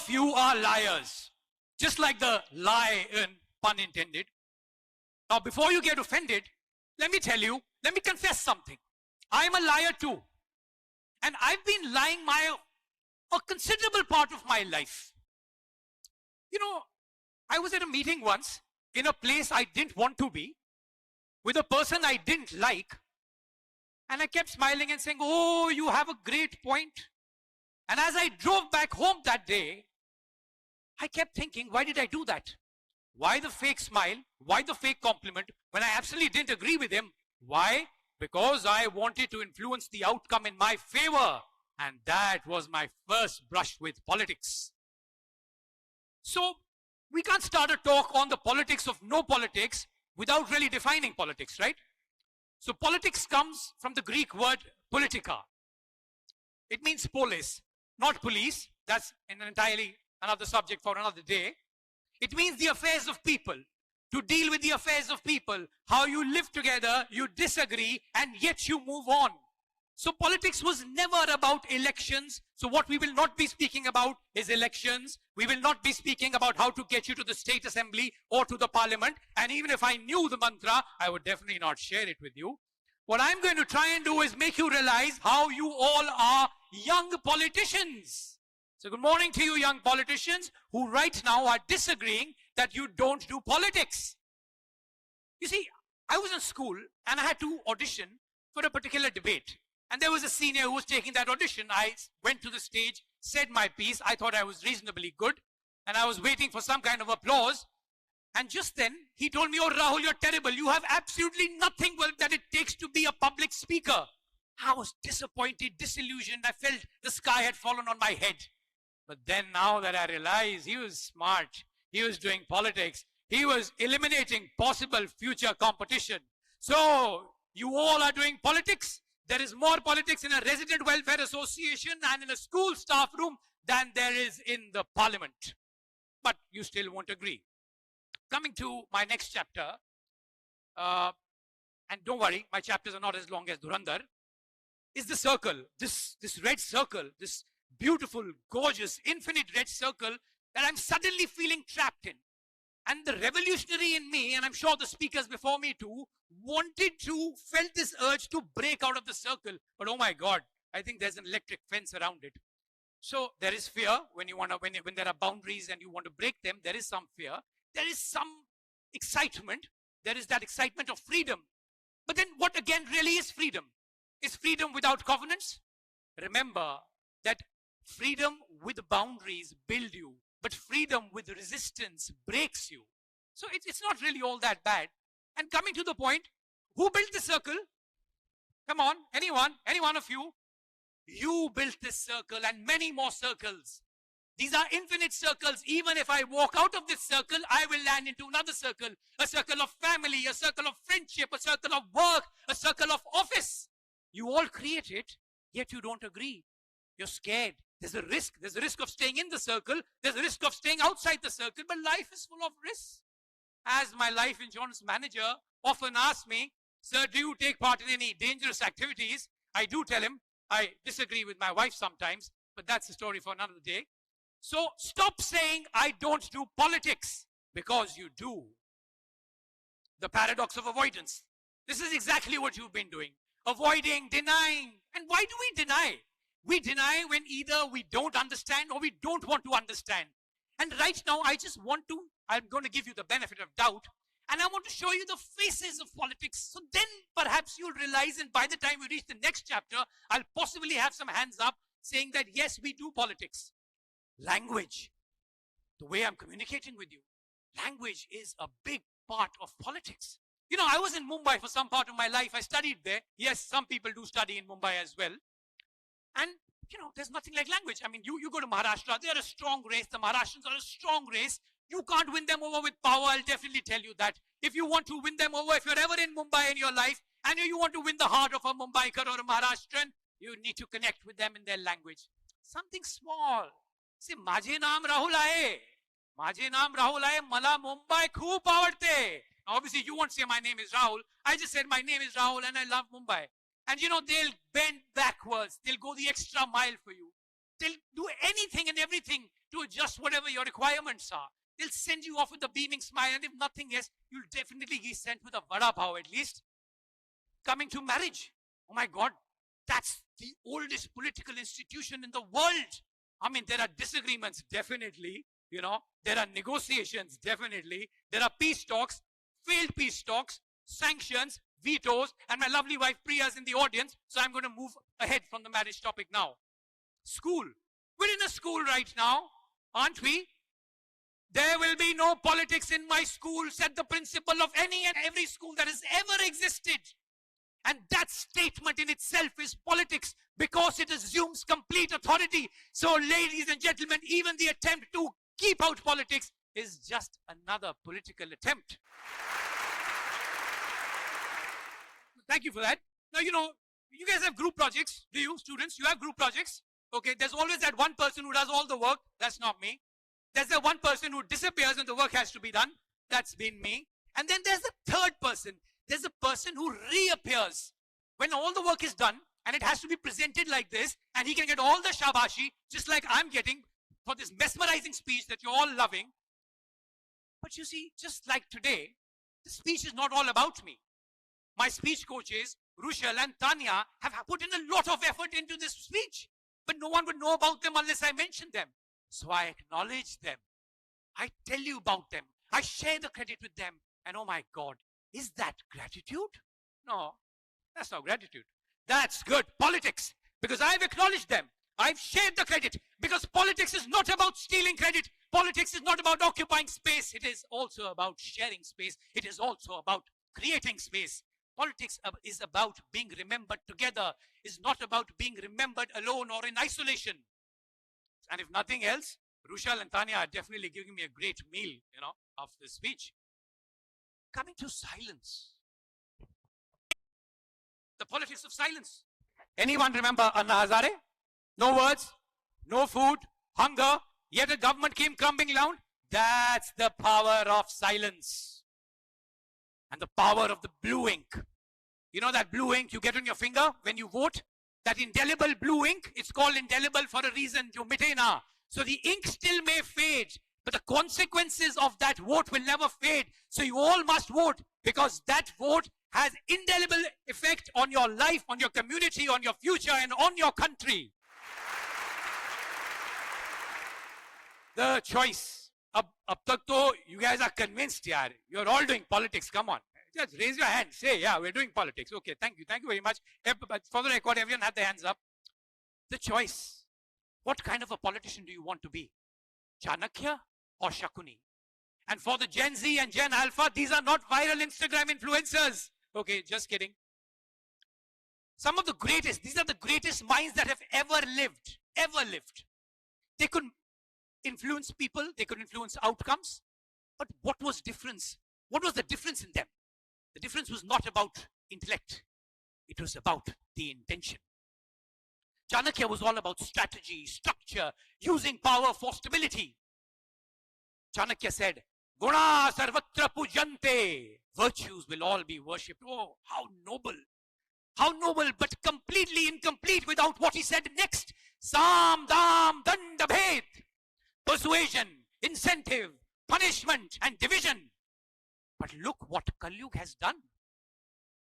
of you are liars. Just like the lion, pun intended. Now, before you get offended, let me tell you, let me confess something. I'm a liar too. And I've been lying a considerable part of my life. You know, I was at a meeting once in a place I didn't want to be, with a person I didn't like, and I kept smiling and saying, oh, you have a great point. And as I drove back home that day, I kept thinking, why did I do that? Why the fake smile? Why the fake compliment when I absolutely didn't agree with him? Why? Because I wanted to influence the outcome in my favor. And that was my first brush with politics. So, we can't start a talk on the politics of no politics without really defining politics, right? So, politics comes from the Greek word politica. It means polis, not police. That's an entirely another subject for another day. It means the affairs of people. To deal with the affairs of people. How you live together, you disagree, and yet you move on. So politics was never about elections. So what we will not be speaking about is elections. We will not be speaking about how to get you to the state assembly or to the parliament. And even if I knew the mantra, I would definitely not share it with you. What I'm going to try and do is make you realize how you all are young politicians. So good morning to you young politicians who right now are disagreeing that you don't do politics. You see, I was in school and I had to audition for a particular debate. And there was a senior who was taking that audition. I went to the stage, said my piece. I thought I was reasonably good. And I was waiting for some kind of applause. And just then, he told me, oh, Rahul, you're terrible. You have absolutely nothing that it takes to be a public speaker. I was disappointed, disillusioned. I felt the sky had fallen on my head. But then now that I realize he was smart, he was doing politics, he was eliminating possible future competition. So, you all are doing politics. There is more politics in a resident welfare association and in a school staff room than there is in the parliament. But you still won't agree. Coming to my next chapter, and don't worry, my chapters are not as long as Dhurandhar, is the circle, this red circle, this beautiful, gorgeous, infinite red circle that I'm suddenly feeling trapped in. And the revolutionary in me, and I'm sure the speakers before me too, felt this urge to break out of the circle. But oh my God, I think there's an electric fence around it. So there is fear when there are boundaries and you want to break them. There is some fear. There is some excitement. There is that excitement of freedom. But then what again really is freedom? Is freedom without covenants? Remember that freedom with boundaries build you, but freedom with resistance breaks you. So it's not really all that bad. And coming to the point, who built the circle? Come on, anyone? Any one of you? You built this circle and many more circles. These are infinite circles. Even if I walk out of this circle, I will land into another circle. A circle of family, a circle of friendship, a circle of work, a circle of office. You all create it, yet you don't agree. You're scared. There's a risk. There's a risk of staying in the circle. There's a risk of staying outside the circle. But life is full of risks. As my life insurance manager often asks me, sir, do you take part in any dangerous activities? I do tell him. I disagree with my wife sometimes, but that's a story for another day. So stop saying I don't do politics, because you do. The paradox of avoidance. This is exactly what you've been doing. Avoiding, denying. And why do we deny? We deny when either we don't understand or we don't want to understand. And right now, I'm going to give you the benefit of doubt. And I want to show you the faces of politics. So then perhaps you'll realize, and by the time we reach the next chapter, I'll possibly have some hands up saying that yes, we do politics. Language. The way I'm communicating with you. Language is a big part of politics. You know, I was in Mumbai for some part of my life. I studied there. Yes, some people do study in Mumbai as well. And, you know, there's nothing like language. I mean, you go to Maharashtra, they're a strong race. The Maharashtrians are a strong race. You can't win them over with power. I'll definitely tell you that. If you want to win them over, if you're ever in Mumbai in your life, and you want to win the heart of a Mumbaiker or a Maharashtrian, you need to connect with them in their language. Something small. See, माझे नाम राहुल आहे. माझे नाम राहुल आहे. मला मुंबई खूप आवडते. Obviously, you won't say my name is Rahul. I just said my name is Rahul and I love Mumbai. And you know, they'll bend backwards. They'll go the extra mile for you. They'll do anything and everything to adjust whatever your requirements are. They'll send you off with a beaming smile, and if nothing else, you'll definitely be sent with a vada pav at least. Coming to marriage, oh my God, that's the oldest political institution in the world. I mean, there are disagreements, definitely. You know, there are negotiations, definitely. There are peace talks, failed peace talks, sanctions, vetoes, and my lovely wife Priya is in the audience, so I'm going to move ahead from the marriage topic now. School. We're in a school right now, aren't we? There will be no politics in my school, said the principal of any and every school that has ever existed. And that statement in itself is politics because it assumes complete authority. So, ladies and gentlemen, even the attempt to keep out politics is just another political attempt. Thank you for that. Now, you know, you guys have group projects. Do you, students? You have group projects. Okay, there's always that one person who does all the work. That's not me. There's that one person who disappears and the work has to be done. That's been me. And then there's a third person. There's a person who reappears when all the work is done and it has to be presented like this, and he can get all the shabashi, just like I'm getting for this mesmerizing speech that you're all loving. But you see, just like today, the speech is not all about me. My speech coaches, Rushal and Tanya, have put in a lot of effort into this speech, but no one would know about them unless I mention them. So I acknowledge them. I tell you about them. I share the credit with them. And oh my God, is that gratitude? No, that's not gratitude. That's good politics, because I've acknowledged them. I've shared the credit, because politics is not about stealing credit. Politics is not about occupying space. It is also about sharing space. It is also about creating space. Politics is about being remembered together, is not about being remembered alone or in isolation. And if nothing else, Rushal and Tanya are definitely giving me a great meal, you know, after this speech. Coming to silence. The politics of silence. Anyone remember Anna Hazare? No words, no food, hunger, yet a government came crumbling down. That's the power of silence. And the power of the blue ink. You know that blue ink you get on your finger when you vote? That indelible blue ink, it's called indelible for a reason, jo mite na. So the ink still may fade, but the consequences of that vote will never fade. So you all must vote, because that vote has indelible effect on your life, on your community, on your future, and on your country. The choice. Ab tak to you guys are convinced, yaar. You're all doing politics. Come on. Just raise your hand. Say, yeah, we're doing politics. Okay, thank you. Thank you very much. For the record, everyone had their hands up. The choice. What kind of a politician do you want to be? Chanakya or Shakuni? And for the Gen Z and Gen Alpha, these are not viral Instagram influencers. Okay, just kidding. Some of the greatest, these are the greatest minds that have ever lived. Ever lived. They could influence people, they could influence outcomes. But what was difference? What was the difference in them? The difference was not about intellect. It was about the intention. Chanakya was all about strategy, structure, using power for stability. Chanakya said, Guna sarvatra pujante. Virtues will all be worshipped. Oh, how noble. How noble, but completely incomplete without what he said next. Sam, dam, danda, bhed. Persuasion, incentive, punishment, and division. But look what Kalyug has done.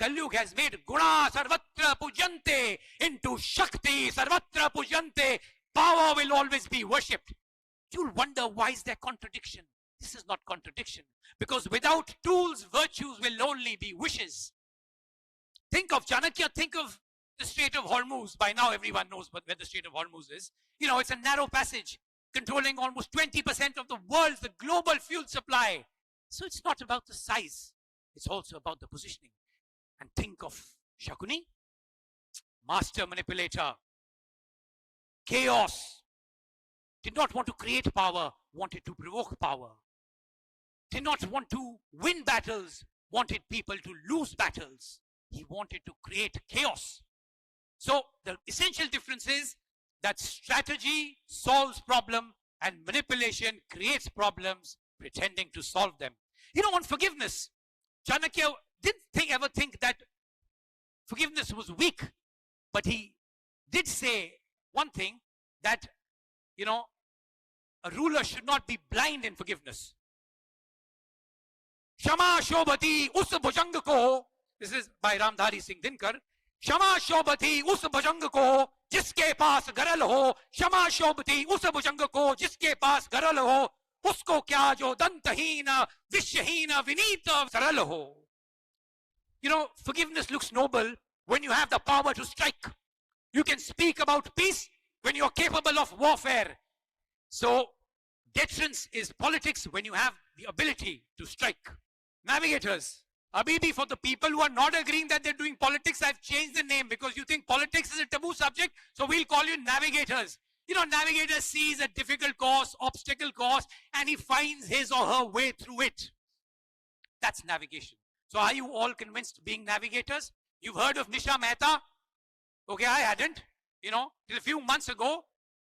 Kalyug has made Guna Sarvatra Pujante into Shakti Sarvatra Pujante. Power will always be worshipped. You'll wonder, why is there contradiction? This is not contradiction. Because without tools, virtues will only be wishes. Think of Chanakya, think of the Strait of Hormuz. By now everyone knows where the Strait of Hormuz is. You know, it's a narrow passage controlling almost 20% of the world's, the global fuel supply. So it's not about the size. It's also about the positioning. And think of Shakuni, master manipulator, chaos, did not want to create power, wanted to provoke power, did not want to win battles, wanted people to lose battles. He wanted to create chaos. So the essential difference is that strategy solves problem and manipulation creates problems pretending to solve them. You know, on forgiveness, Chanakya didn't ever think that forgiveness was weak, but he did say one thing, that, you know, A ruler should not be blind in forgiveness. Shama Shobhati us bhujang ko, this is by Ramdhari Singh Dinkar. Shama Shobhati us bhujang ko, jiske paas garal ho. Shama Shobhati us bhujang ko, jiske paas garal ho. Usko kya jo dantahina, vishyahina, vinita saral ho. You know, forgiveness looks noble when you have the power to strike. You can speak about peace when you're capable of warfare. So, deterrence is politics when you have the ability to strike. Navigators. Abibi, for the people who are not agreeing that they're doing politics, I've changed the name because you think politics is a taboo subject, so we'll call you navigators. You know, navigator sees a difficult course, obstacle course, and he finds his or her way through it. That's navigation. So are you all convinced being navigators? You've heard of Nisha Mehta? Okay, I hadn't. You know, till a few months ago,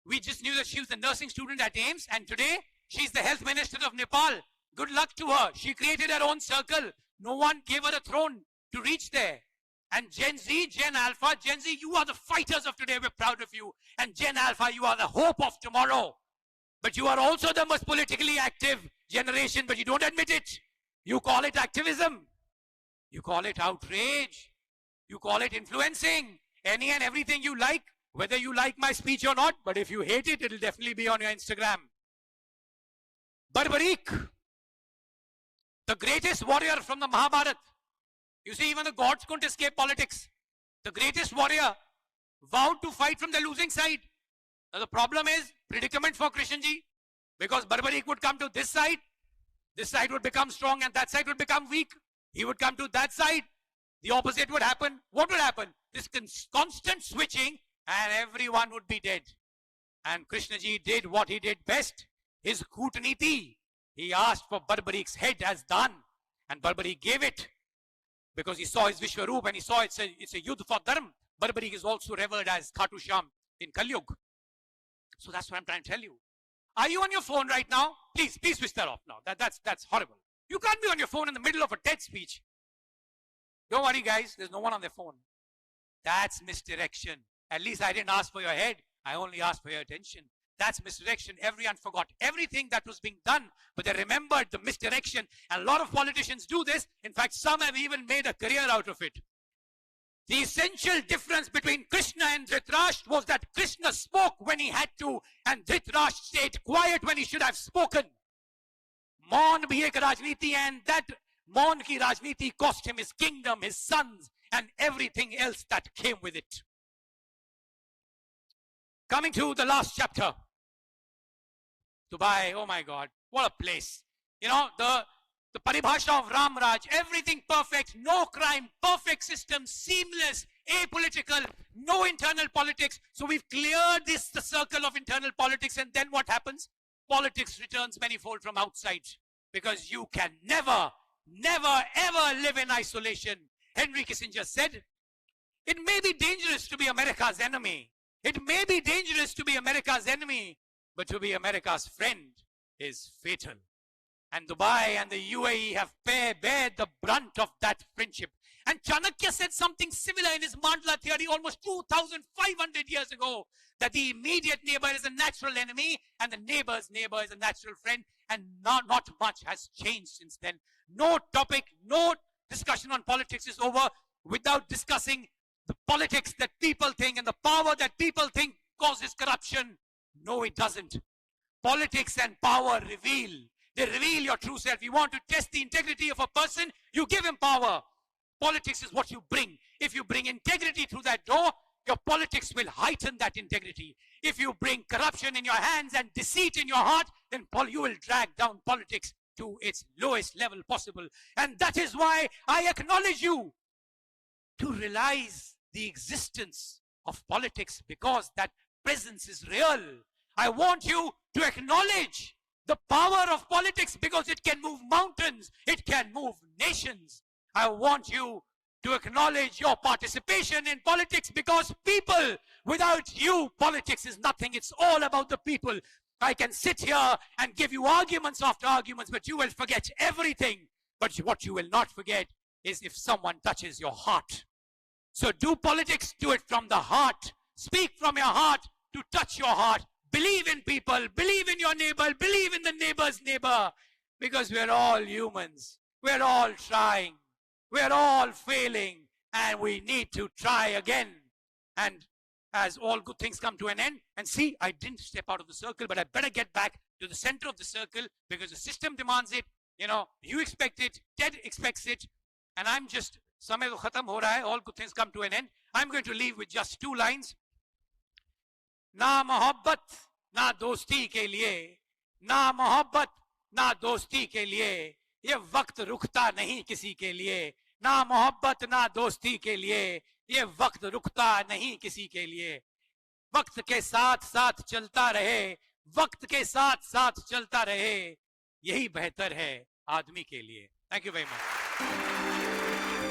we just knew that she was a nursing student at AIMS, and today, she's the health minister of Nepal. Good luck to her. She created her own circle. No one gave her a throne to reach there. And Gen Z, Gen Alpha, Gen Z, you are the fighters of today. We're proud of you. And Gen Alpha, you are the hope of tomorrow. But you are also the most politically active generation, but you don't admit it. You call it activism. You call it outrage. You call it influencing. Any and everything you like, whether you like my speech or not, but if you hate it, it'll definitely be on your Instagram. Barbaric, the greatest warrior from the Mahabharata. You see, even the gods couldn't escape politics. The greatest warrior vowed to fight from the losing side. Now, the problem is predicament for Krishna ji, because Barbaric would come to this side would become strong and that side would become weak. He would come to that side, the opposite would happen. What would happen? This constant switching, and everyone would be dead. And Krishna ji did what he did best. His Kootaniti. He asked for Barbarik's head as done. And Barbarik gave it. Because he saw his Vishwaroop and he saw it's a yudh for dharma. Barbarik is also revered as Khatu Sham in Kalyug. So that's what I'm trying to tell you. Are you on your phone right now? Please switch that off now. That's horrible. You can't be on your phone in the middle of a TED speech. Don't worry, guys. There's no one on their phone. That's misdirection. At least I didn't ask for your head. I only asked for your attention. That's misdirection. Everyone forgot everything that was being done, but they remembered the misdirection. And a lot of politicians do this. In fact, some have even made a career out of it. The essential difference between Krishna and Dhritarashtra was that Krishna spoke when he had to, and Dhritarashtra stayed quiet when he should have spoken. Maun bhi ek rajniti, and that Maun ki rajniti cost him his kingdom, his sons, and everything else that came with it. Coming to the last chapter. Dubai, oh my God, what a place. You know, the paribhasha of Ram Raj, everything perfect, no crime, perfect system, seamless, apolitical, no internal politics. So we've cleared the circle of internal politics, and then what happens? Politics returns manifold from outside, because you can never, ever live in isolation. Henry Kissinger said, it may be dangerous to be America's enemy. It may be dangerous to be America's enemy, but to be America's friend is fatal. And Dubai and the UAE have bared the brunt of that friendship. And Chanakya said something similar in his Mandala theory almost 2,500 years ago, that the immediate neighbor is a natural enemy and the neighbor's neighbor is a natural friend. And not much has changed since then. No topic, no discussion on politics is over without discussing the politics that people think and the power that people think causes corruption. No, it doesn't. Politics and power reveal. They reveal your true self. You want to test the integrity of a person, you give him power. Politics is what you bring. If you bring integrity through that door, your politics will heighten that integrity. If you bring corruption in your hands and deceit in your heart, then you will drag down politics to its lowest level possible. And that is why I acknowledge you to realize the existence of politics, because that presence is real. I want you to acknowledge the power of politics, because it can move mountains, it can move nations. I want you to acknowledge your participation in politics, because people, without you, politics is nothing. It's all about the people. I can sit here and give you arguments after arguments, but you will forget everything. But what you will not forget is if someone touches your heart. So do politics, do it from the heart. Speak from your heart to touch your heart. believe in people, believe in your neighbor, believe in the neighbor's neighbor, because we're all humans. We're all trying. We're all failing, and we need to try again. And as all good things come to an end, and see, I didn't step out of the circle, but I better get back to the center of the circle because the system demands it. You know, you expect it, TED expects it, and I'm just, samay to khatam ho raha hai, all good things come to an end. I'm going to leave with just 2 lines. ना मोहब्बत ना दोस्ती के लिए, ना मोहब्बत ना दोस्ती के लिए, ये वक्त रुकता नहीं किसी के लिए. ना मोहब्बत ना दोस्ती के लिए, ये वक्त रुकता नहीं किसी के लिए. वक्त के साथ साथ चलता रहे, वक्त के साथ साथ चलता रहे, यही बेहतर है आदमी के लिए. Thank you very much.